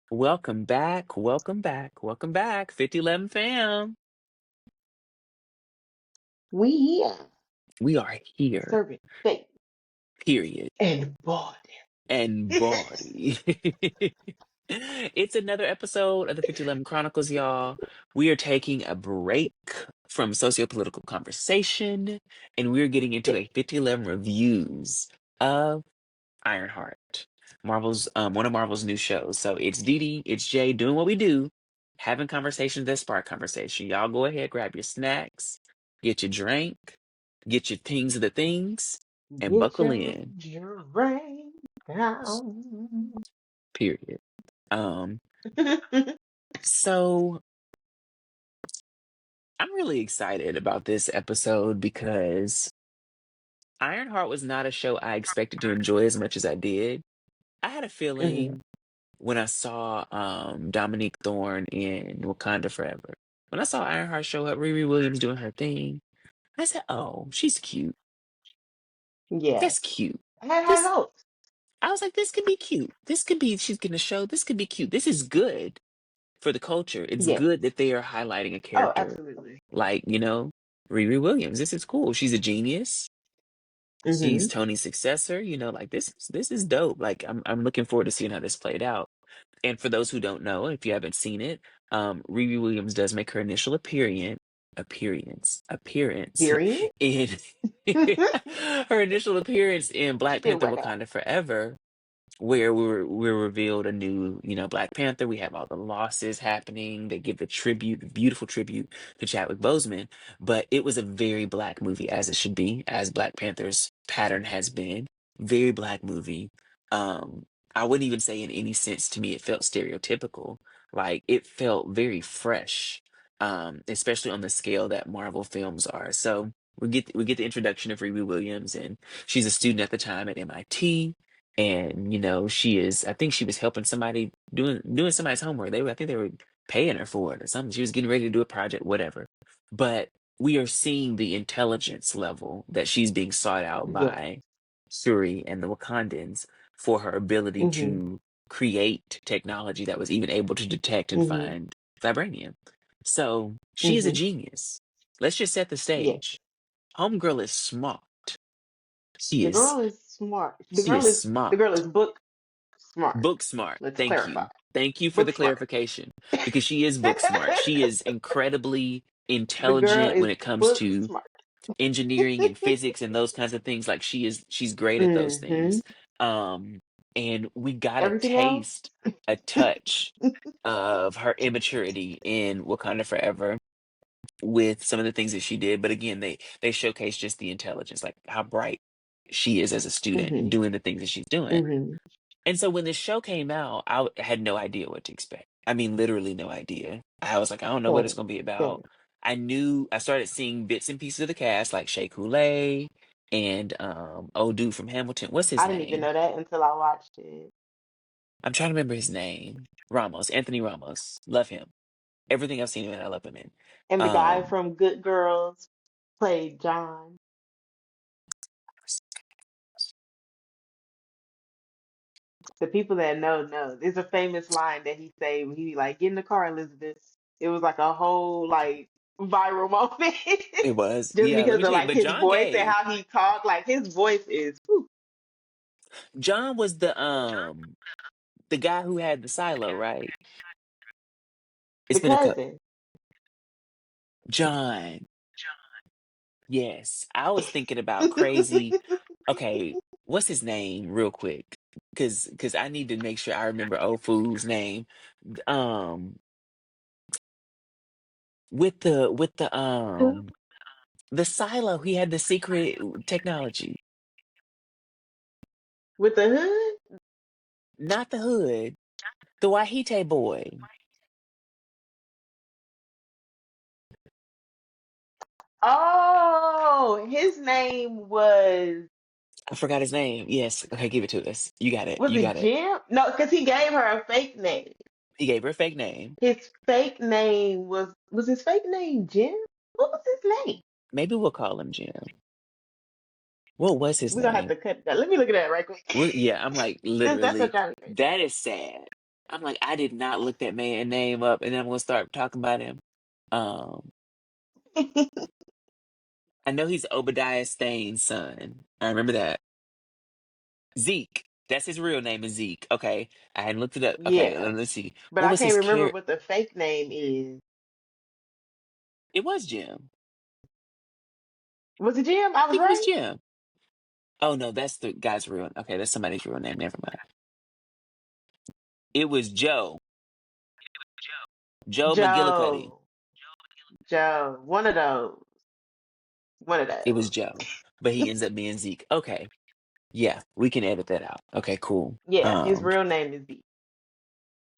Welcome back, welcome back, welcome back, 5011 fam. We here We are here, serving faith period. and body. And body. It's another episode of the 5011 Chronicles, y'all. We are taking a break from socio-political conversation, and we're getting into Yeah. a 5011 reviews of IronHeart, Marvel's one of Marvel's new shows. So it's Dee Dee, it's Jay doing what we do, having conversations that spark conversation. Y'all go ahead, grab your snacks, get your drink, get your things of the things, and Get buckle your in. drink down. Period. Um, so I'm really excited about this episode because Ironheart was not a show I expected to enjoy as much as I did. I had a hmm feeling when I saw Dominique Thorne in Wakanda Forever. When I saw Ironheart show up, Riri Williams doing her thing, I said, "Oh, she's cute. Yes. That's cute. I had high This." hopes. I was like, "This could be cute. This could be. She's gonna show. This could be cute. This is good for the culture. It's Yes. good that they are highlighting a Oh, character absolutely. like Riri Williams. This is cool. She's a genius. She's hmm Tony's successor. Like this is dope. Like I'm looking forward to seeing how this played out." And for those who don't know, if you haven't seen it, Riri Williams does make her initial appearance Period. in her initial appearance in She Black did Panther: work out. Wakanda Forever, where we're revealed a new, Black Panther. We have all the losses happening. They give the tribute, the beautiful tribute to Chadwick Boseman. But it was a very black movie, as it should be, as Black Panther's pattern has been. Very black movie. Um, I wouldn't even say in any sense to me it felt stereotypical. Like it felt very fresh, especially on the scale that Marvel films are. So we get the introduction of Riri Williams, and she's a student at the time at MIT, and she is, I think she was helping somebody doing somebody's homework. I think they were paying her for it or something. She was getting ready to do a project, whatever. But we are seeing the intelligence level that she's being sought out Yes. by Shuri and the Wakandans for her ability hmm to create technology that was even able to detect and hmm find vibranium. So she is a hmm genius. Let's just set the Yes. stage. Homegirl is smart. She The is girl is smart. she is smart. The girl is book smart. Book smart. Let's Thank clarify. you. Thank you for Book the smart. clarification because she is book smart. She is incredibly The girl intelligent when is it comes book to smart. engineering and physics and those kinds of things. Like she's great at those hmm things. Um and we got a Everything else? taste, a touch of her immaturity in Wakanda Forever with some of the things that she did. But again, they showcase just the intelligence, like how bright she is as a student hmm doing the things that she's doing. hmm And so when this show came out, had no idea what to expect. I mean, literally no idea. I was like, I don't know what it's Same. going to be about. Same. I started seeing bits and pieces of the cast, like Shea Coulee and old dude from Hamilton. What's his I didn't even name? know that until I watched it. I'm trying to remember his name. Ramos, Anthony Ramos. Love him. Everything I've seen him in, I love him in. And the guy Um, from Good Girls played John. The people that know. There's a famous line that he said when he like, get in the car, Elizabeth. It was like a whole like viral moment. it was, Just yeah. Let because me of tell you, like but his John voice and Gay, how he talked. Like his voice is whew, John was the guy who had the silo, right? It's the been a cousin. John. Yes, I was thinking about crazy. Okay, what's his name, real quick? Because I need to make sure I remember old fool's name. Um, Who? the silo, he had the secret technology, With the hood? not the hood, the Wahite boy. Oh, his name I forgot his name. Yes, okay, give it to us. You got it. was You it got it. Jim? No, because he gave her a fake name. He gave her a fake name. His fake name was his fake name Jim? What was his name? Maybe we'll call him Jim. What was his We're gonna have name? to cut that. Let me look at that right quick. Yeah, I'm like Since that's literally. what y'all That is sad. I'm like, I did not look that man name up, and then I'm gonna start talking about him. Um, I know he's Obadiah Stane's son. I remember that. Zeke. That's his real name is Zeke. Okay. I hadn't looked it up. Okay, Yeah, let's see. but What I was can't his remember character? what the fake name is. It was Jim. Was it Jim? I I was think it was right. Jim. Oh no, that's the guy's real. Okay, that's somebody's real name. Never mind. It was Joe. Joe McGillicuddy. Joe. Joe. One of It was those. Joe, but he ends up being Zeke. Okay, yeah, we can edit that out. Okay, cool. Yeah, his real name is Z.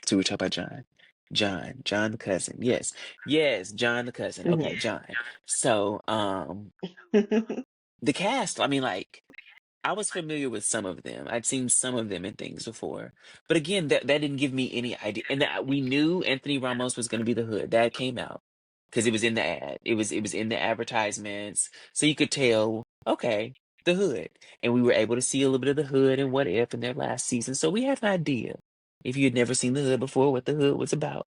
So we talk about John. John the cousin. Yes. Yes, John the cousin. Okay, Mhm. John. So, the cast, I mean, like, I was familiar with some of them. I'd seen some of them in things before. But again, that didn't give me any idea. And that we knew Anthony Ramos was going to be the hood. That came out because it was in the ad. It was in the advertisements. So you could tell, okay, the hood. And we were able to see a little bit of the hood and What If in their last season. So we had an idea, if you had never seen the hood before, what the hood was about.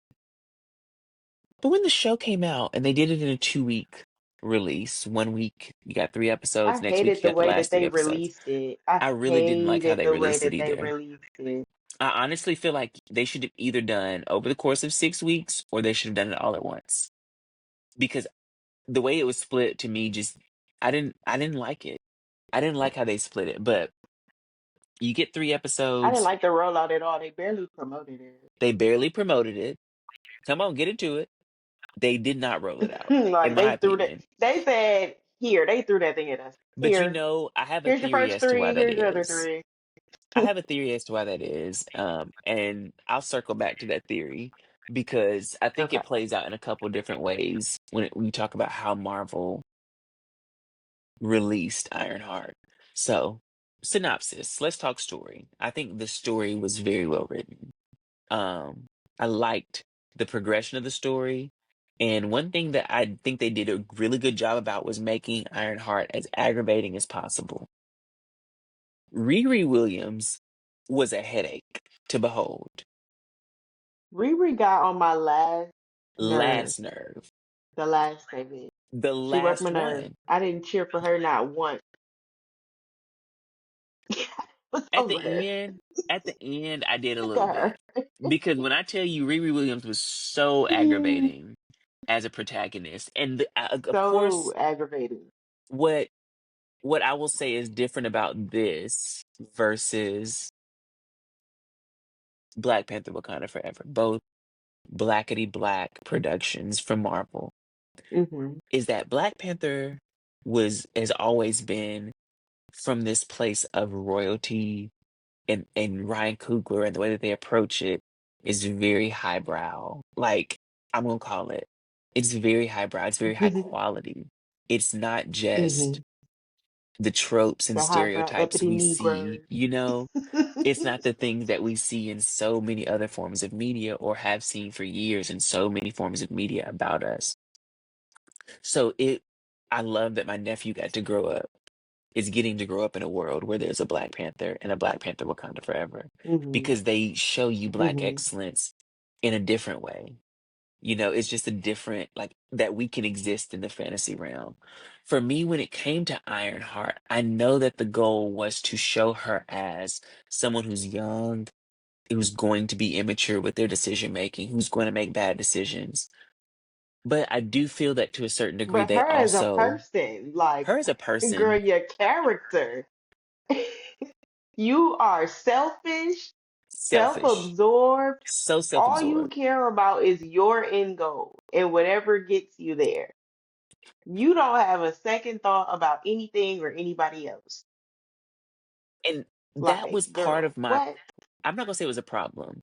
But when the show came out and they did it in a 2 week release, 1 week you got 3 episodes, I next week hated you the got the way that last three they episodes. released it. I I really didn't like how hated they the way released it that they either. released it. I honestly feel like they should have either done over the course of 6 weeks or they should have done it all at once. Because the way it was split to me just I didn't like it. I didn't like how they split it. But you get three I didn't episodes, like the rollout at all. They barely promoted it. they barely promoted it. Come on, get into it. They did not roll it out, in Like my they threw that. opinion. They said, "Here." They threw that thing at us. But Here. I have a Here's your theory first as to why three. that Here's your other is. three. I have a theory as to why that is. And I'll circle back to that theory because I think Okay. it plays out in a couple different ways when you talk about how Marvel released Ironheart. So, synopsis. Let's talk story. I think the story was very well written. I liked the progression of the story. And one thing that I think they did a really good job about was making Ironheart as aggravating as possible. Riri Williams was a headache to behold. Riri got on my last nerve. Last nerve. The last of it. The She worked my last nerve. one. I didn't cheer for her not once. I was At over her. the end, at the end, I did a Look little at bit. her. Because when I tell you Riri Williams was so aggravating as a protagonist, and of So course, aggravating. what what I will say is different about this versus Black Panther Wakanda Forever, both blackety black productions from Marvel, Hmm. is that Black Panther has always been from this place of royalty, and Ryan Coogler and the way that they approach it is very highbrow. Like, I'm gonna call it. It's very highbrow, it's very high quality. It's not just Hmm. the tropes and The highbrow stereotypes uppity we Negro. see, it's not the things that we see in so many other forms of media or have seen for years in so many forms of media about us. So I love that my nephew got to grow up, is getting to grow up in a world where there's a Black Panther and a Black Panther Wakanda Forever, Hmm. because they show you Black Hmm. excellence in a different way. It's just a different, like, that we can exist in the fantasy realm. For me, when it came to Ironheart, I know that the goal was to show her as someone who's young, who's going to be immature with their decision making, who's going to make bad decisions. But I do feel that to a certain degree, But they her as a also, person, like, her as a girl, person, your character. You are selfish, selfish, self-absorbed. so All you self-absorbed. care about is your end goal and whatever gets you there. You don't have a second thought about anything or anybody else. And that Like, was part girl, of my, what? I'm not gonna say it was a problem,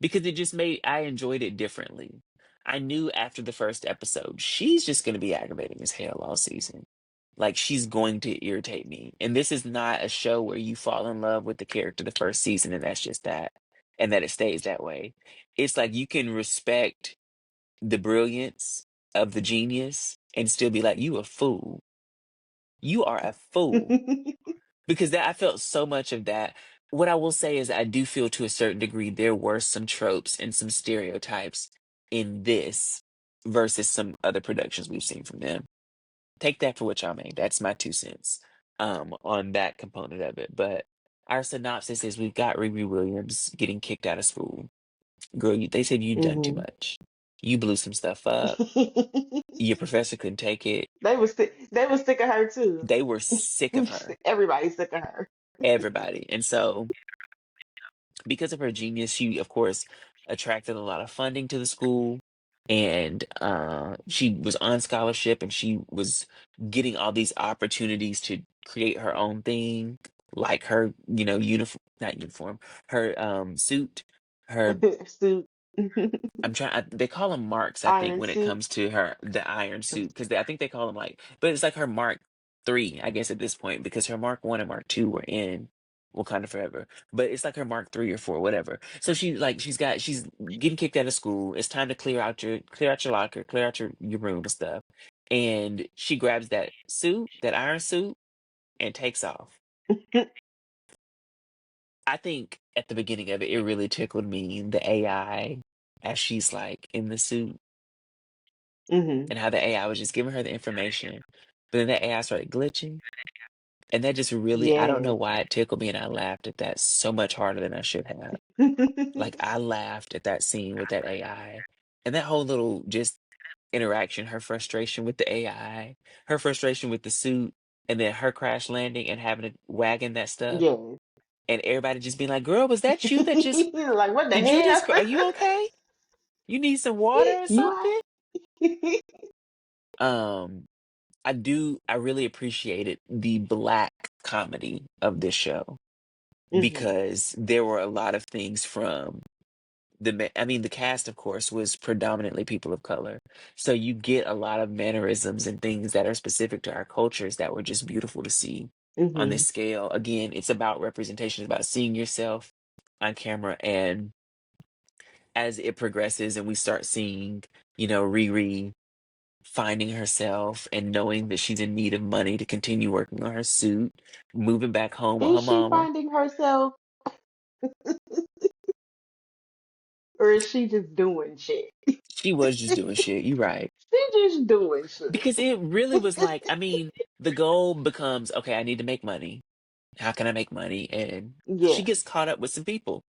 because it just made, I enjoyed it differently. I knew after the first episode, she's just gonna be aggravating as hell all season. Like, she's going to irritate me. And this is not a show where you fall in love with the character the first season and that's just that, and that it stays that way. It's like you can respect the brilliance of the genius and still be like, you a fool. You are a fool. Because that, I felt so much of that. what I will say is I do feel to a certain degree there were some tropes and some stereotypes in this versus some other productions we've seen from them. Take that for what y'all may. That's my 2 cents on that component of it. But our synopsis is we've got Riri Williams getting kicked out of school. Girl, they said you done too Hmm. much. You blew some stuff up. Your professor couldn't take it. They was sick of her too. They were sick of her, Everybody's sick of her. everybody. And so because of her genius, she of course attracted a lot of funding to the school, and she was on scholarship, and she was getting all these opportunities to create her own thing, like her, uniform, not uniform, her suit, her. Suit. They call them marks, I think, Iron when it suit. comes to the iron suit, because I think they call them like, but it's like her Mark 3, I guess, at this point, because her Mark 1 and Mark 2 were in Wakanda Forever, but it's like her Mark 3 or 4, whatever. So she's getting kicked out of school. It's time to clear out your locker, clear out your room and stuff. And she grabs that iron suit, and takes off. I think at the beginning of it, it really tickled me, the AI, as she's like in the suit, Hmm. and how the AI was just giving her the information. But then the AI started glitching. And that just really, I don't know Yes. why it tickled me. And I laughed at that so much harder than I should have. Like, I laughed at that scene with that AI and that whole little just interaction, her frustration with the AI, her frustration with the suit, and then her crash landing and having to wagon that stuff. Yes. And everybody just being like, girl, was that you that just, Like what the did you hell? just, are you okay? You need some water or You all something? Um, I really appreciated the black comedy of this show right? Hmm. because there were a lot of things from I mean, the cast, of course, was predominantly people of color. So you get a lot of mannerisms and things that are specific to our cultures that were just beautiful to see on Hmm. this scale. Again, it's about representation, it's about seeing yourself on camera. And as it progresses and we start seeing, Riri finding herself and knowing that she's in need of money to continue working on her suit, moving back home with her Is she mama. finding herself or is she just doing shit? She was just doing shit. You right. She just doing shit. Because it really was like, I mean, the goal becomes, okay, I need to make money. How can I make money? And she Yeah. gets caught up with some people.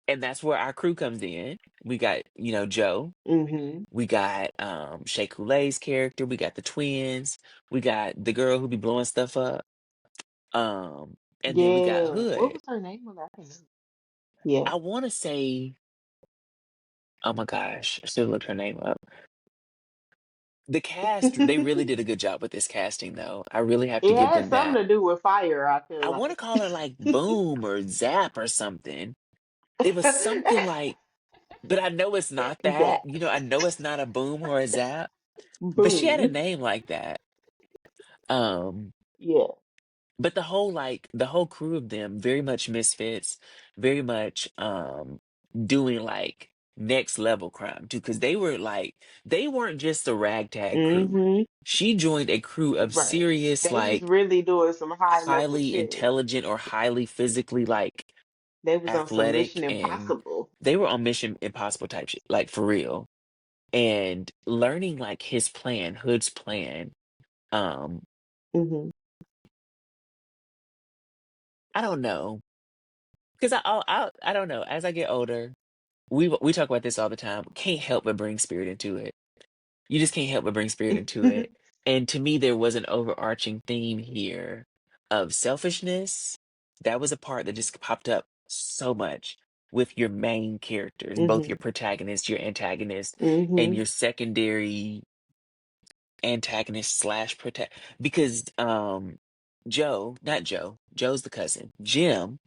And that's where our crew comes in. We got, Joe. Hmm. We got Shea Coulee's character. We got the twins. We got the girl who be blowing stuff up. And then we got Yeah. What Hood. was her name of that? I can't remember. Yeah. I want to say, oh my gosh, I should have looked her name up. The cast, they really did a good job with this casting, though. I really have to It give has them something that. to do with fire, I feel I want to like. call her like Boom or Zap or something. It was something like, but I know it's not that. Zach. I know it's not a Boom or a Zap, but she had a Boom. name like that. Um, Yeah. but the whole crew of them, very much misfits, very much doing like next level crime too, because they weren't just a ragtag crew. Hmm. She joined a crew of Right. serious, They was like, really doing some high level highly shit. intelligent or highly physically, like, They was on some athletic, Mission and Impossible. they were on Mission Impossible type shit, like, for real. And learning like his plan, Hood's plan. um Hmm. I don't know, because I don't know, as I get older, we talk about this all the time, can't help but bring spirit into it. You just can't help but bring spirit into it. And to me, there was an overarching theme here of selfishness. That was a part that just popped up so much with your main characters, both Hmm. your protagonist, your antagonist, and Hmm. your secondary antagonist slash protect. Because Joe, not Joe, Joe's the cousin. Jim,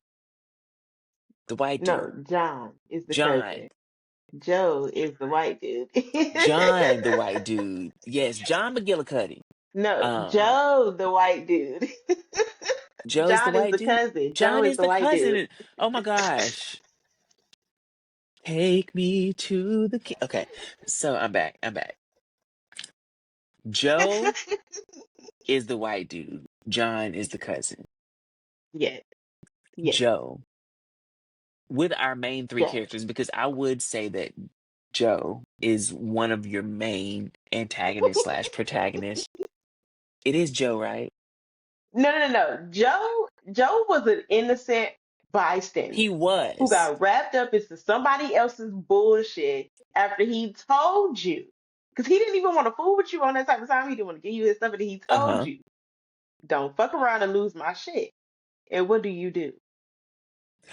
the white No, dude. John is the John, cousin. Joe is the white dude. John, the white dude. Yes, John McGillicuddy. No, Um, Joe the white dude. Joe's the John is white the dude. cousin. Joe John is is the the white cousin. dude. Oh my gosh. Take me to the Okay, so I'm back. I'm back. Joe is the white dude. John is the cousin. Yes. Yes. Joe, with our main three Joe. characters, because I would say that Joe is one of your main antagonists slash protagonists. It is Joe, right? No, no, no, no. Joe was an innocent He bystander who was. got wrapped up into somebody else's bullshit after he told you. Because he didn't even want to fool with you on that type of time. He didn't want to give you his stuff, and he told Uh-huh. you, don't fuck around and lose my shit. And what do you do?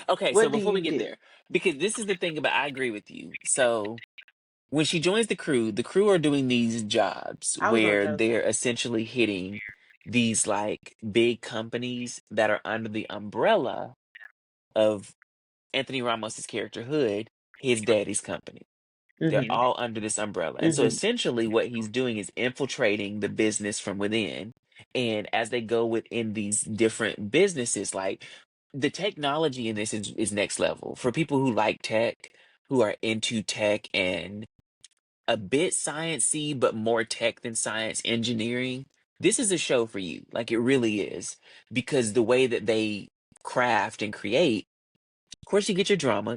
Okay, so What do before we you get do? there, because this is the thing about, I agree with you. So when she joins the crew are doing these jobs I was on where Joe's they're side. essentially hitting these like big companies that are under the umbrella of Anthony Ramos's character Hood, his daddy's company. They're Mm-hmm. all under this umbrella. And so Mm-hmm. essentially what he's doing is infiltrating the business from within. And as they go within these different businesses, like the technology in this is next level. For people who like tech, who are into tech and a bit sciencey, but more tech than science engineering, this is a show for you. Like it really is. Because the way that they craft and create, of course you get your drama.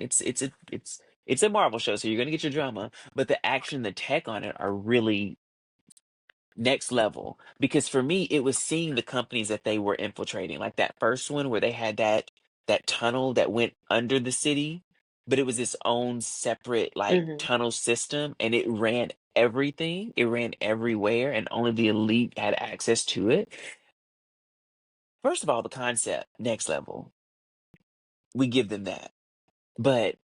It's a Marvel show, so you're gonna get your drama, but the action, the tech on it are really next level. Because for me, it was seeing the companies that they were infiltrating, like that first one where they had that tunnel that went under the city, but it was its own separate like Mm-hmm. tunnel system, and it ran everything. It ran everywhere, and only the elite had access to it. First of all, the concept next level. We give them that, but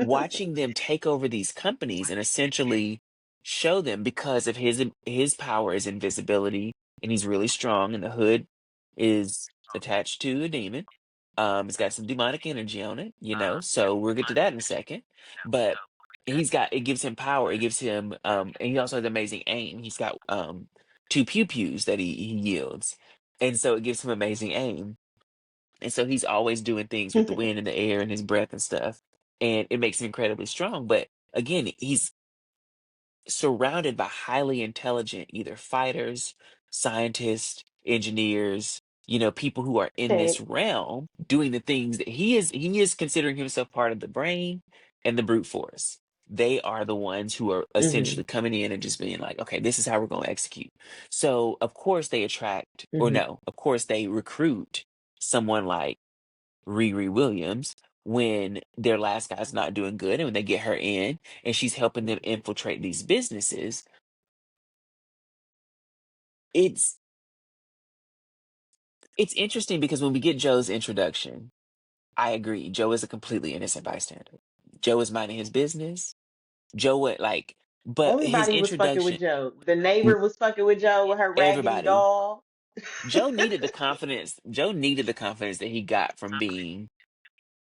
watching them take over these companies and essentially show them because of his power is invisibility and he's really strong and the hood is attached to a demon. It's got some demonic energy on it, so we'll get to that in a second. But it gives him power, it gives him and he also has amazing aim. He's got two pew pews that he yields. And so it gives him amazing aim. And so he's always doing things with the wind and the air and his breath and stuff. And it makes him incredibly strong. But again, he's surrounded by highly intelligent either fighters, scientists, engineers, people who are in Tech. this realm doing the things that he is considering himself part of the brain and the brute force. They are the ones who are Mm-hmm. essentially coming in and just being like, okay, this is how we're going to execute. So, of course, they attract, or Mm-hmm. no, of course, they recruit someone like Riri Williams when their last guy's not doing good and when they get her in and she's helping them infiltrate these businesses. It's it's interesting because when we get Joe's introduction, I agree. Joe is a completely innocent bystander. Joe is minding his business. Joe would like, but his Everybody was fucking introduction, with Joe. The n- neighbor was fucking with Joe with her raggedy everybody, doll. Joe needed the confidence. Joe needed the confidence that he got from being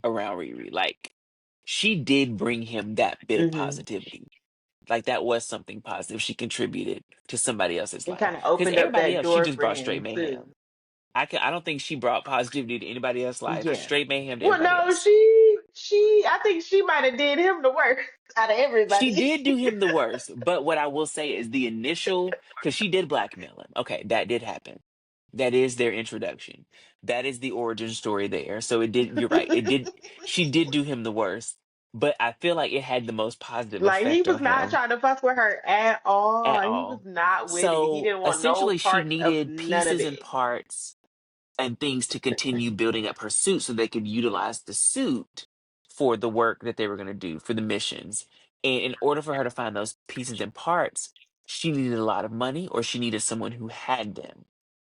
around Riri. Like, she did bring him that bit of Mm-hmm. positivity. Like that was something positive. She contributed to somebody else's It life kind of because opened up everybody that else she door just for brought straight him too. mayhem. I don't think she brought positivity to anybody else's life. Yeah. Straight mayhem to Well, everybody no, else. I think she might have did him the worst out of She everybody. did do him the worst, but what I will say is the initial, because she did blackmail him. Okay, that did happen. That is their introduction. That is the origin story there. So it did. You're right. It did. She did do him the worst, but I feel like it had the most positive Like he effect was on not him trying to fuck with her at all. at He was all. not with it. He So didn't want no essentially, she parts of needed none of pieces and it. parts and things to continue building up her suit so they could utilize the suit for the work that they were going to do for the missions. And in order for her to find those pieces and parts, she needed a lot of money or she needed someone who had them,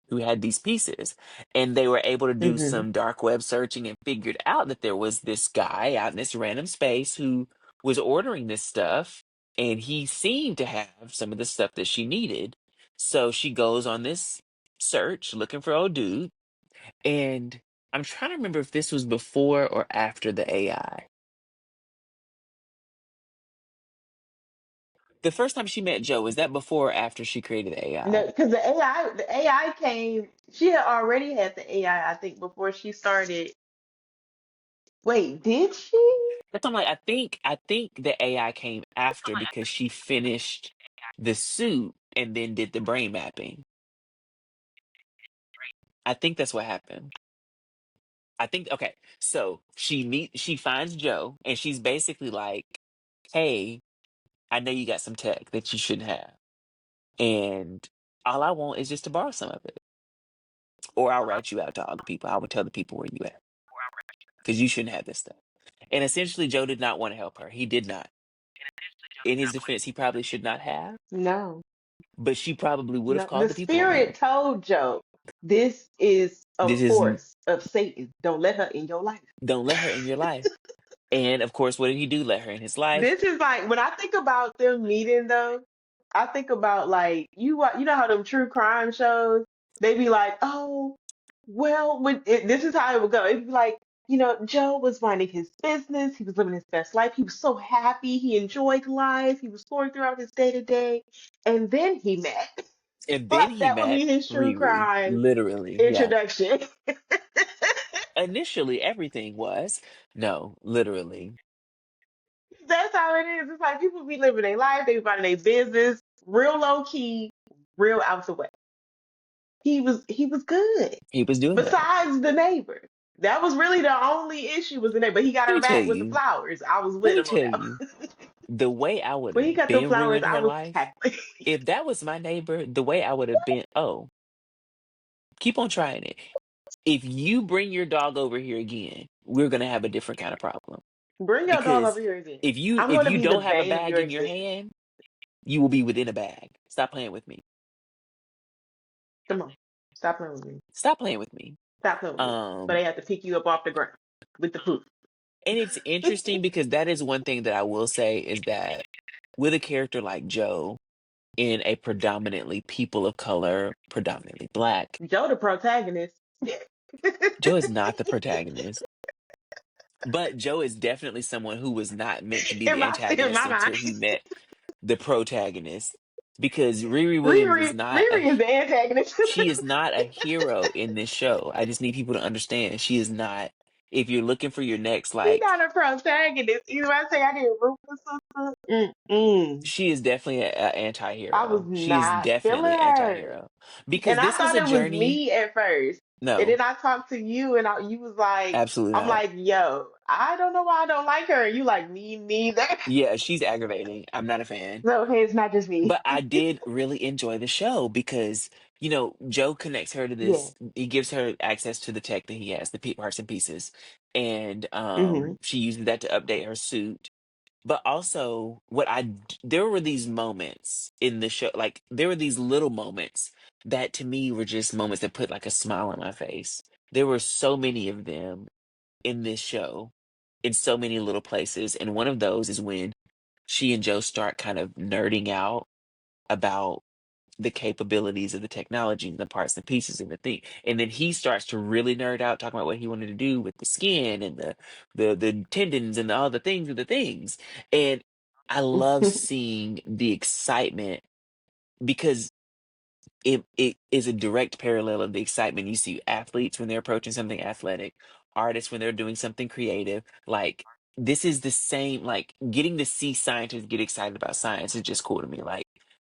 who had these pieces. And they were able to do Hmm. some dark web searching and figured out that there was this guy out in this random space who was ordering this stuff. And he seemed to have some of the stuff that she needed. So she goes on this search looking for old dude. And I'm trying to remember if this was before or after the AI. The first time she met Joe, was that before or after she created the No, AI? because the AI came. She had already had the AI, I think, before she started. Wait, did she? That's I'm like, I think the AI came after because she finished the suit and then did the brain mapping. I think that's what happened. I think okay. So she finds Joe and she's basically like, "Hey, I know you got some tech that you shouldn't have, and all I want is just to borrow some of it, or I'll rat you out to all the people. I would tell the people where you at because you shouldn't have this stuff." And essentially, Joe did not want to help her. He did not. In his defense, he probably should not have, No, but she probably would have no. called The the people on spirit him. told Job, this is a This is force of Satan. Don't let her in your life. don't let her in your life. And of course, what did he do? Let her in his life. This is like when I think about them meeting though, I think about like you know how them true crime shows, they be like, oh, well, this is how it would go. It'd be like, Joe was minding his business, he was living his best life, he was so happy, he enjoyed life, he was going throughout his day to day, and then he met. And then Like he that would met be his true Riri. crime Literally, yeah. introduction. Initially, everything was no, literally. That's how it is. It's like people be living their life, they be minding their business, real low key, real out the way. He was good. He was doing well. Besides the neighbor. That was really the only issue was the neighbor. He got Let her me tell back with the you. flowers. I was Let with me him on tell that you. one. The way I would When he have got the been flowers, ruined I her was life, happy. if that was my neighbor, the way I would have been, oh, keep on trying it. If you bring your dog over here again, we're gonna have a different kind of problem. Bring your dog Because over here again. if you I'm if going to you be the don't have a bane of bag your in your existence. hand, you will be within a bag. Stop playing with me. Come on. Stop playing with me. Stop playing with me. Stop playing with me. But Um, they have to pick you up off the ground with the poop. and it's interesting because that is one thing that I will say is that with a character like Joe in a predominantly people of color, predominantly black, Joe, the protagonist. Joe is not the protagonist. But Joe is definitely someone who was not meant to be in the my antagonist mind. until he met the protagonist. Because Riri Williams is not Riri is the antagonist. she is not a hero in this show. I just need people to understand she is not. If you're looking for your next She's like, not a protagonist. You know what I say? I didn't root for sister. Mm-mm. she is definitely an I was anti-hero. She is not feeling definitely an her. anti-hero because And I this was thought a it was journey. me at first. And No, then I talked to you and you was like, absolutely I'm not. like, yo, I don't know why I don't like her. And you like, me neither. Yeah, she's aggravating. I'm not a fan. So, okay, it's not just me. But I did really enjoy the show because, Joe connects her to Yeah. this. He gives her access to the tech that he has, the parts and pieces. And Hmm. she uses that to update her suit. But also, there were these moments in the show, like, there were these little moments that to me were just moments that put like a smile on my face. There were so many of them in this show, in so many little places. And one of those is when she and Joe start kind of nerding out about the capabilities of the technology and the parts and pieces of the thing. And then he starts to really nerd out talking about what he wanted to do with the skin and the tendons and all the things of the things. And I love seeing the excitement because it is a direct parallel of the excitement you see athletes when they're approaching something athletic, artists when they're doing something creative. Like this is the same, like getting to see scientists get excited about science is just cool to me. Like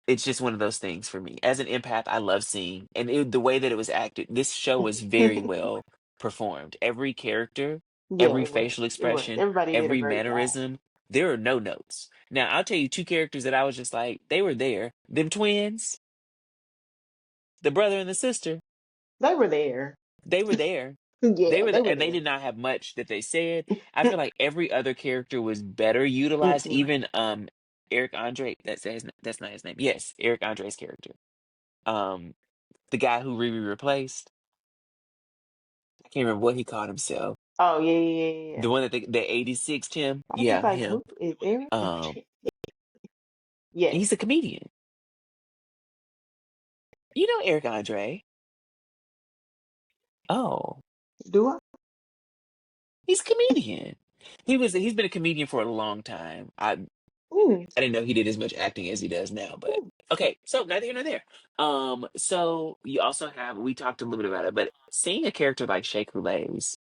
it's just one of those things for me. As an empath, I love seeing and the way that it was acted. This show was very well performed. Every character, Yeah, every it was. facial It was. expression, Everybody did a every great job. mannerism, there are no notes. Now, I'll tell you two characters that I was just like, they were there. Them twins, the brother and the sister, They were there. they were there. They Yeah, were they the, were and they there. did not have much that they said. I feel like every other character was better utilized. Mm-mm. Even Eric Andre, that's not his name. Yes, Eric Andre's character. Um the guy who Riri replaced. I can't remember what he called himself. Oh, yeah, yeah, yeah, yeah. The one that the 86 him. I was Yeah, like, him. who is Eric? Um Yes. he's a comedian. You know Eric Andre. Oh, Do I? he's a comedian. He's been a comedian for a long time. Mm, I didn't know he did as much acting as he does now, but mm. okay, so neither here nor there. So you also have we talked a little bit about it, but seeing a character like Shea Coulee's,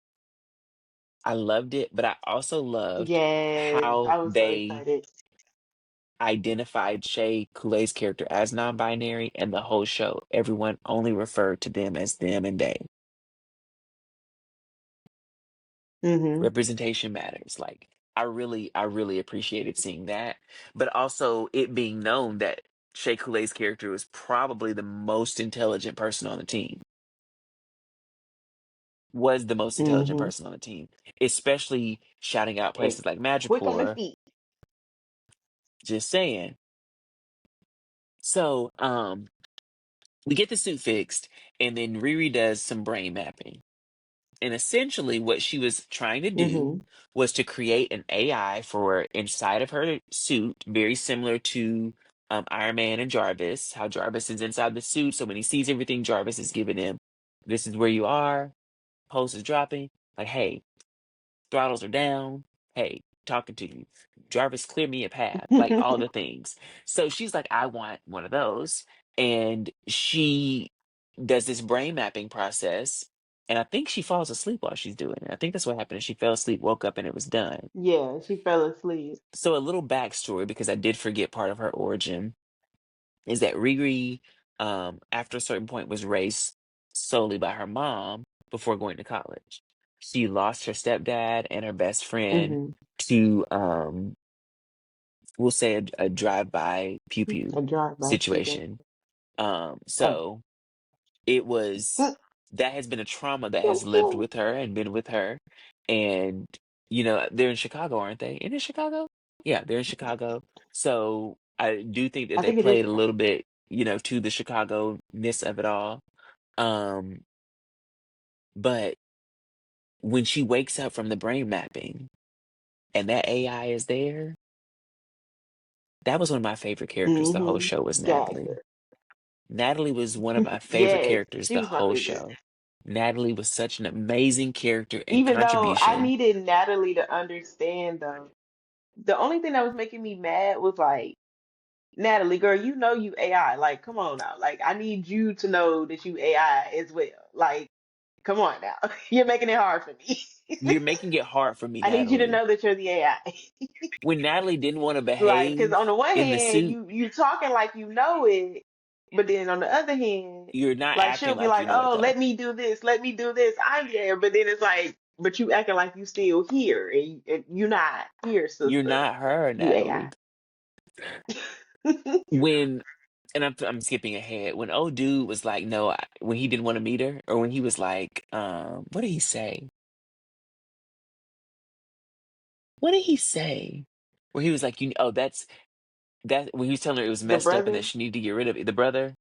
I loved it, but I also loved Yes, how I was so they excited. identified Shea Coulee's character as non-binary, and the whole show, everyone only referred to them as them and they. Mhm. Representation matters. Like I really appreciated seeing that, but also it being known that Shea Coulee's character was probably the most intelligent person on the team. Was the most intelligent Mhm. person on the team, especially shouting out And places like quick on his Madripoor. feet. Just saying. So, we get the suit fixed, and then Riri does some brain mapping. And essentially, what she was trying to do Mhm. was to create an AI for inside of her suit, very similar to Iron Man and Jarvis. How Jarvis is inside the suit, so when he sees everything, Jarvis is giving him, "This is where you are." Pulse is dropping. Like, hey, throttles are down. Hey, talking to you. Jarvis, clear me a path. Like all the things. So she's like, I want one of those. And she does this brain mapping process. And I think she falls asleep while she's doing it. I think that's what happened. She fell asleep, woke up, and it was done. Yeah, she fell asleep. So a little backstory, because I did forget part of her origin, is that Riri, after a certain point, was raised solely by her mom before going to college. She lost her stepdad and her best friend Mhm. to, we'll say, a drive-by pew pew A drive-by shooting. situation. Oh. So it was Mm. that has been a trauma that has Pew, lived pew. with her and been with her. And, they're in Chicago, aren't they? In Chicago? Yeah, they're in Chicago. So I do think that I they think it is played a Chicago. little bit, to the Chicago-ness of it all. Um, but when she wakes up from the brain mapping and that AI is there, that was one of my favorite characters the whole Mhm. show was Natalie. Gotcha. Natalie was one of my favorite Yes, characters she the was my whole favorite. show. Natalie was such an amazing character and Even though I contribution. needed Natalie to understand though, the only thing that was making me mad was like, Natalie, girl, you know you AI. Like, come on now. Like, I need you to know that you AI as well. Like, come on now. You're making it hard for me. You're making it hard for me, I need you to Natalie. know that you're the AI. When Natalie didn't want to Like, because on behave the one in the hand, suit, you talking like you know it, but then on the other hand, you're not like she'll acting be like you like, know it "Oh, though. let me do this, let me do this. I'm there," but then it's like, but you acting like you still here, and you not here, You're sister. not her, You Natalie. AI. When and I'm skipping ahead. When old dude was like, no, when he didn't want to meet her, or when he was like, what did he say? What did he say? Where he was like, oh, that when he was telling her it was The messed up and that brother, she needed to get rid of it. The brother,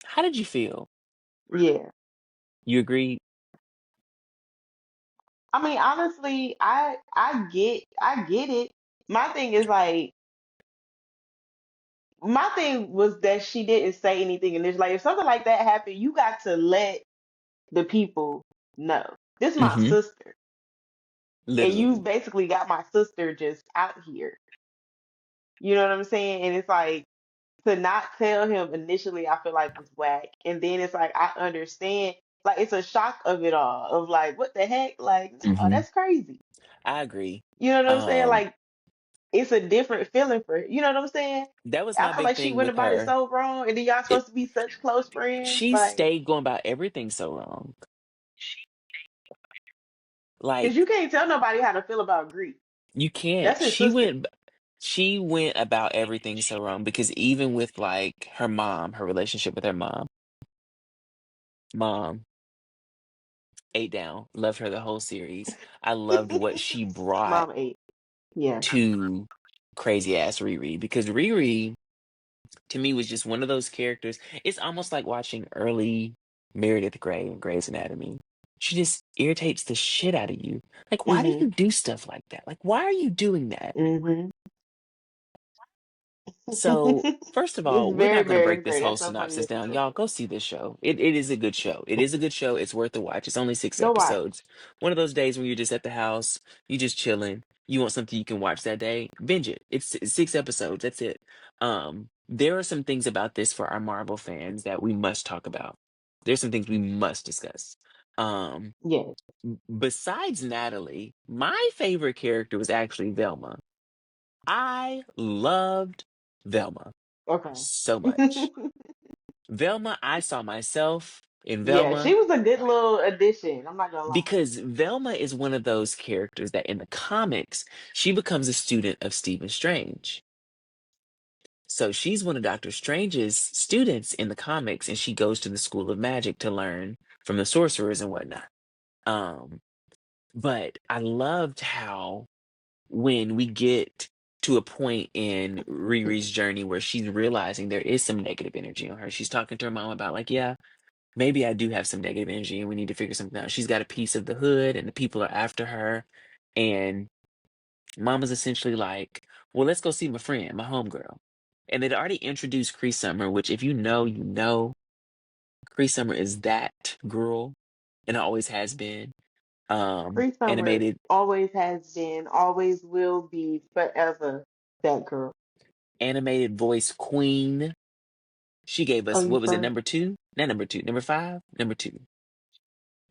how did you feel? yeah. You agreed? I mean, honestly, I get it. My thing is like my thing was that she didn't say anything, and it's like if something like that happened, you got to let the people know. This is my Mm-hmm. sister, and you Literally. basically got my sister just out here. You know what I'm saying? And it's like to not tell him initially, I feel like was whack, and then it's like I understand. Like it's a shock of it all, of like what the heck, like no, Mm-hmm. that's crazy. I agree. You know what I'm saying? Um, Like it's a different feeling for you know what I'm saying? that was I my feel big like she thing went with about it her. so wrong, and then y'all It supposed to be such close friends, she like stayed going about everything so wrong. because you Like can't tell nobody how to feel about grief. you can't. That's his sister. She went about everything so wrong because even with like her mom, her relationship with her mom ate down. Loved her the whole series. I loved what she brought Mom ate. Yeah. to crazy ass Riri because Riri to me was just one of those characters. It's almost like watching early Meredith Grey in Grey's Anatomy. She just irritates the shit out of you. Like, why do Mhm. you do stuff like that? Like, why are you doing that? Mhm. So, first of It's all, we're very not going to very break this great. whole That's so funny synopsis that you down. said Y'all, that. go see this show. It is a good show. It is a good show. It's worth the watch. It's only six Go watch. episodes. One of those days when you're just at the house, you just chilling. You want something you can watch that day, binge it. It's six episodes. That's it. There are some things about this for our Marvel fans that we must talk about. There's some things we must discuss. Um, Yes. Besides Natalie, my favorite character was actually Velma. I loved Velma Okay. so much. Velma, I saw myself. In Yeah, she Velma, was a good little addition. I'm not gonna lie. because Velma is one of those characters that in the comics, she becomes a student of Stephen Strange. So she's one of Doctor Strange's students in the comics, and she goes to the School of Magic to learn from the sorcerers and whatnot. Um, but I loved how when we get to a point in Riri's journey where she's realizing there is some negative energy on her, she's talking to her mom about, like, yeah, maybe I do have some negative energy and we need to figure something out. She's got a piece of the hood and the people are after her. And Mama's essentially like, well, let's go see my friend, my homegirl. And they'd already introduced Cree Summer, which if you know, you know, Cree Summer is that girl and always has been. Bree Summer Animated always has been, always will be, forever that girl. animated voice queen. She gave Oh, us, you what was it, fine? number two? Not number two, number five? Number two.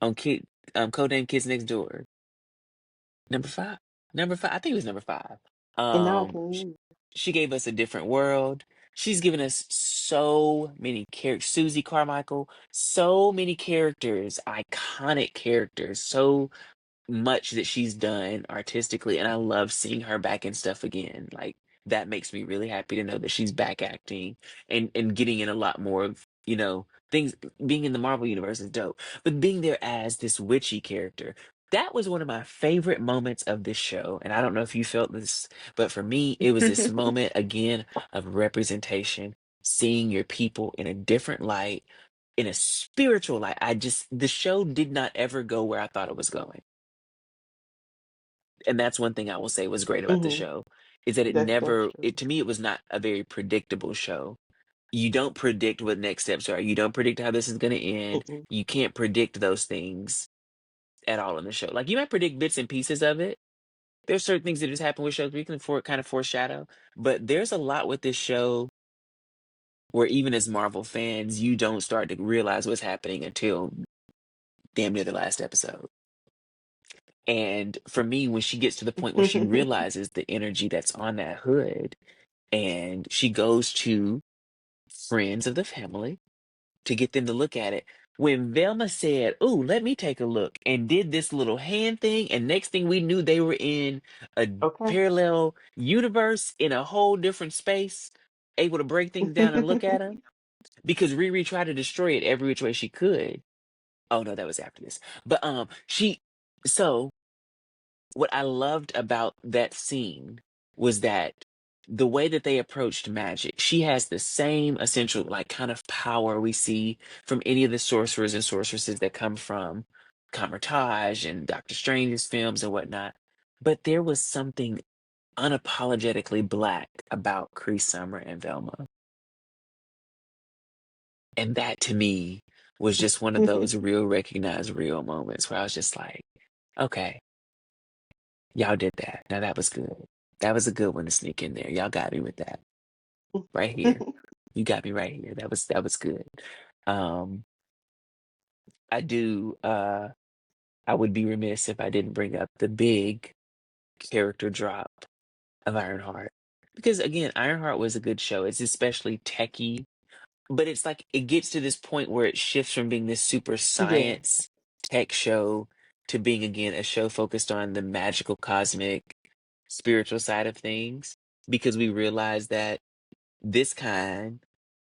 On Kid Codename Kids Next Door. Number five? Number five. I think it was number five. And now I Um sh- can she gave us a different world. She's given us so many characters. Susie Carmichael, so many characters, iconic characters, so much that she's done artistically, and I love seeing her back in stuff again. Like that makes me really happy to know that she's back acting and getting in a lot more of, things. Being in the Marvel universe is dope, but being there as this witchy character, that was one of my favorite moments of this show. And I don't know if you felt this, but for me it was this wait. moment again of representation, seeing your people in a different light, in a spiritual light. The show did not ever go where I thought it was going, and that's one thing I will say was great about the Hmm. show, is that That's it true. to me it was not a very predictable show. You don't predict what next steps are. You don't predict how this is going to end. Mm-mm. You can't predict those things at all in the show. Like you might predict bits and pieces of it. There's certain things that just happen with shows we can kind of foreshadow, but there's a lot with this show where even as Marvel fans, you don't start to realize what's happening until damn near the last episode. And for me, when she gets to the point where she realizes the energy that's on that hood, and she goes to friends of the family to get them to look at it. When Velma said, "Ooh, let me take a look," and did this little hand thing, and next thing we knew, they were in a Okay. parallel universe in a whole different space, able to break things down and look at them. Because Riri tried to destroy it every which way she could. Oh no, that was after this. But so what I loved about that scene was that the way that they approached magic, she has the same essential, like, kind of power we see from any of the sorcerers and sorceresses that come from Camertage and Doctor Strange's films and whatnot. But there was something unapologetically black about Cree Summer and Velma. And that to me was just one of those real recognized real moments where I was just like, okay, y'all did that. Now that was good. That was a good one to sneak in there. Y'all got me with that right here. You got me right here. That was good. Um, I do. I would be remiss if I didn't bring up the big character drop of Ironheart, because again, Ironheart was a good show. It's especially techy, but it's like it gets to this point where it shifts from being this super Yeah, science tech show to being again a show focused on the magical, cosmic, spiritual side of things, because we realize that this kind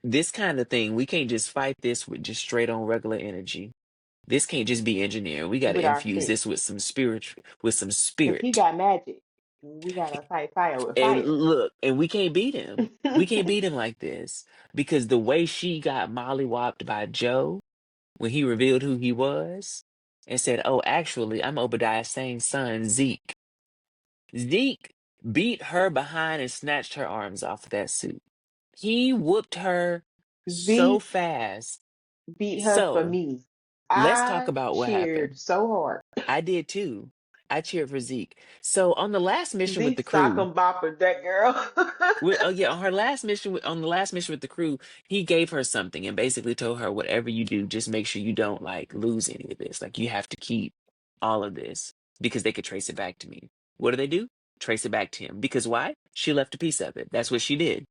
this kind of thing, we can't just fight this with just straight on regular energy. This can't just be engineered. We got to with our infuse fist. this with some Cause he spirit. got magic. We gotta fight fire with And fire. look, and we can't beat him. We can't beat him like this, because the way she got mollywopped by Joe when he revealed who he was and said, "Oh, actually, I'm Obadiah Stane's son, Zeke." Zeke beat her behind and snatched her arms off of that suit. He whooped her so Zeke fast. beat her for So me. let's talk I about what cheered happened. so hard. I did too. I cheered for Zeke. So on the last mission with the Zeke sock crew, 'em bopper that girl. oh yeah, on her last mission, on the last mission with the crew, he gave her something and basically told her, whatever you do, just make sure you don't like lose any of this. Like you have to keep all of this because they could trace it back to me. What do? Trace it back to him. Because why? She left a piece of it. That's what she did.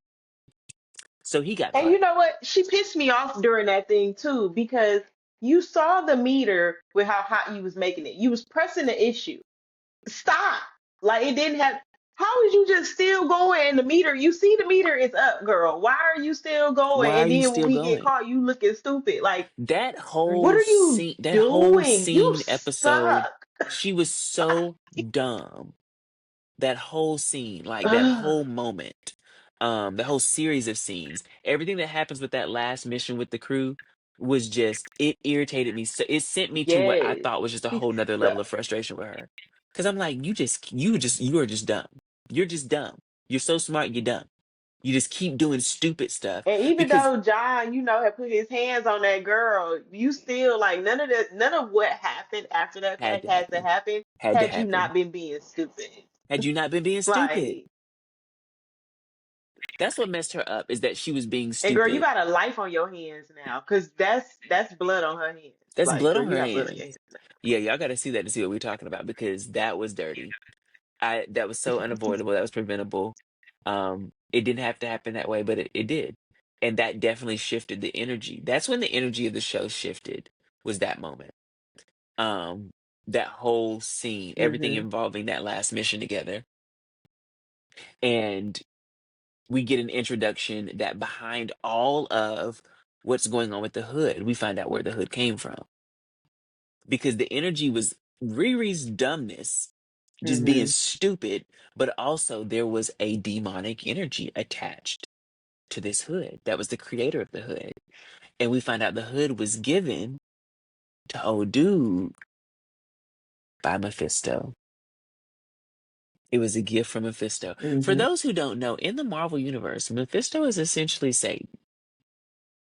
So he got And you caught. know what? She pissed me off during that thing too because You saw the meter with how hot you was making it. You was pressing the issue. Stop. Like it didn't have. How is you just still going and the meter? You see the meter is up, girl. Why are you still going? Why are And you then when still we get going? caught, you looking stupid. Like what are you That whole doing? You scene episode, suck. she was so dumb. That whole scene, like that Ugh, whole moment, the whole series of scenes, everything that happens with that last mission with the crew was just, it irritated me. So it sent me to what I yes. thought was just a She whole nother level suck. of frustration with her. Cause I'm like, you are just dumb. You're just dumb. You're so smart, you're dumb. You just keep doing stupid stuff And even because though John, had put his hands on that girl, you still like none of what happened after that had fact to had to happen. happen Had to had you happen. not been being stupid. Had you not been being stupid. Like, That's what messed her up, is that she was being and girl, you stupid. got a life on your hands now, cause that's blood on her hands. That's Like, blood girl, on you her got blood on your hands. hands Yeah, y'all got to see that to see what we're talking about, because that was dirty. That was so unavoidable. That was preventable. It didn't have to happen that way, but it did. And that definitely shifted the energy. That's when the energy of the show shifted, was that moment. Um, that whole scene, now. everything involving that last mission together. And we get an introduction that behind all of what's going on with the hood, we find out where the hood came from. Because the energy was Riri's dumbness, just being Mhm. stupid, but also there was a demonic energy attached to this hood that was the creator of the hood. And we find out the hood was given to old dude by Mephisto. It was a gift from Mephisto. For Mhm. those who don't know, in the Marvel Universe, Mephisto is essentially Satan.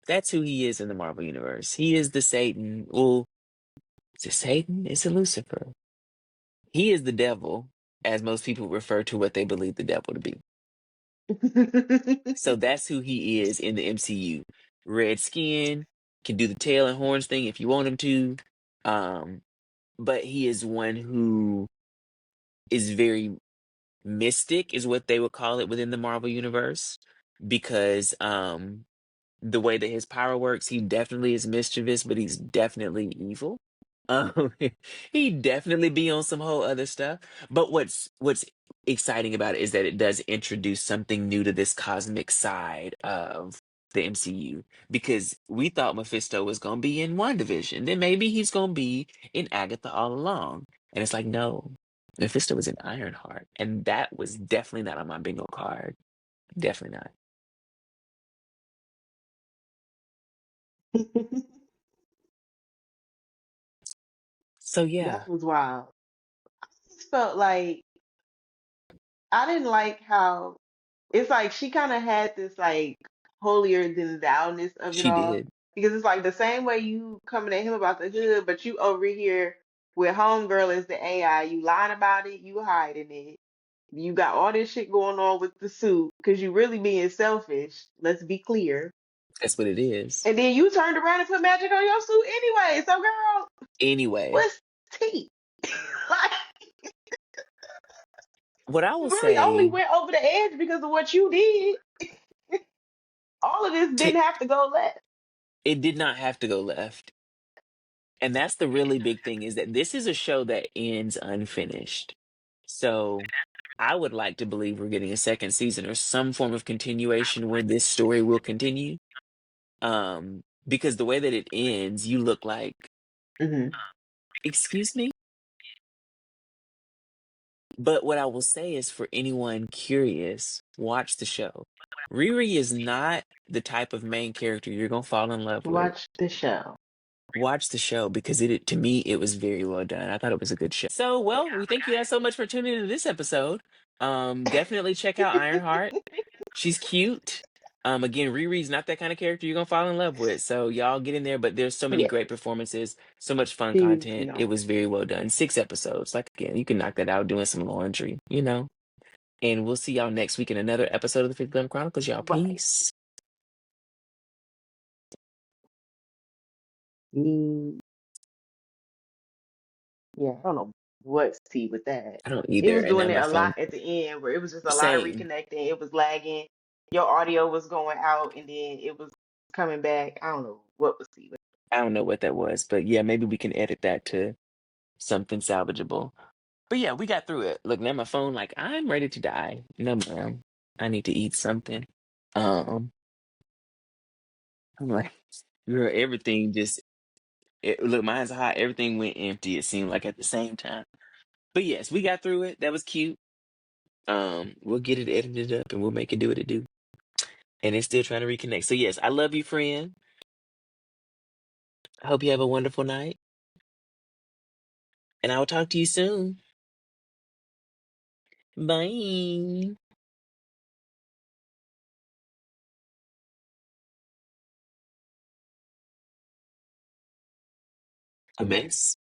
That's who he is in the Marvel Universe. He is the Satan. Well, is it Satan? Is it Lucifer? He is the devil, as most people refer to what they believe the devil to be. So that's who he is in the MCU. Red skin, can do the tail and horns thing if you want him to. Um, but he is one who is very mystic, is what they would call it within the Marvel universe, because the way that his power works, he definitely is mischievous, but he's definitely evil. Um, he definitely be on some whole other stuff. But what's exciting about it is that it does introduce something new to this cosmic side of the MCU. Because we thought Mephisto was gonna be in WandaVision, then maybe he's gonna be in Agatha all along. And it's like, no, Mephisto was in Ironheart, and that was definitely not on my bingo card. Definitely not. So yeah, That was wild. I just felt like I didn't like how it's like she kind of had this like holier than thou-ness of it she all did. because it's like the same way you coming at him about the hood, but you over here with homegirl is the AI. You lying about it, you hiding it. You got all this shit going on with the suit because you really being selfish. Let's be clear. That's what it is. And then you turned around and put magic on your suit anyway. So girl, Anyway, what's tea? Like what I you will really only say, went over the edge because of what you did. All of this to, didn't have to go left. it did not have to go left. And that's the really big thing, is that this is a show that ends unfinished. So I would like to believe we're getting a second season or some form of continuation where this story will continue. Because the way that it ends, you look like, Hmm. excuse me? But what I will say is, for anyone curious, watch the show. Riri is not the type of main character you're gonna fall in love with. Watch the show. Watch the show, because it to me it was very well done. I thought it was a good show. So, well, we thank you guys so much for tuning into this episode. Definitely check out Ironheart. She's cute. Again, Riri's not that kind of character you're gonna fall in love with. So y'all get in there, but there's so many Yeah, great performances, so much fun she's content. It no. was very well done. 6 episodes. Like, again, you can knock that out doing some laundry, you know. And we'll see y'all next week in another episode of the Fifth Gun Chronicles. Y'all, Right. peace. Mm, yeah, I don't know what's tea with that. I don't It either. was And doing now it my a phone. lot at the end where it was just a lot of Same. reconnecting. It was lagging. Your audio was going out and then it was coming back. I don't know what was tea with I don't know what that was, but yeah, maybe we can edit that to something salvageable. But yeah, we got through it. Looking at my phone, like I'm ready to die. No, ma'am. I need to eat something. Um, I'm like, girl, everything just look. Mine's hot. Everything went empty. It seemed like at the same time. But yes, we got through it. That was cute. We'll get it edited up and we'll make it do what it do. And it's still trying to reconnect. So yes, I love you, friend. I hope you have a wonderful night, and I will talk to you soon. Bye. A mess.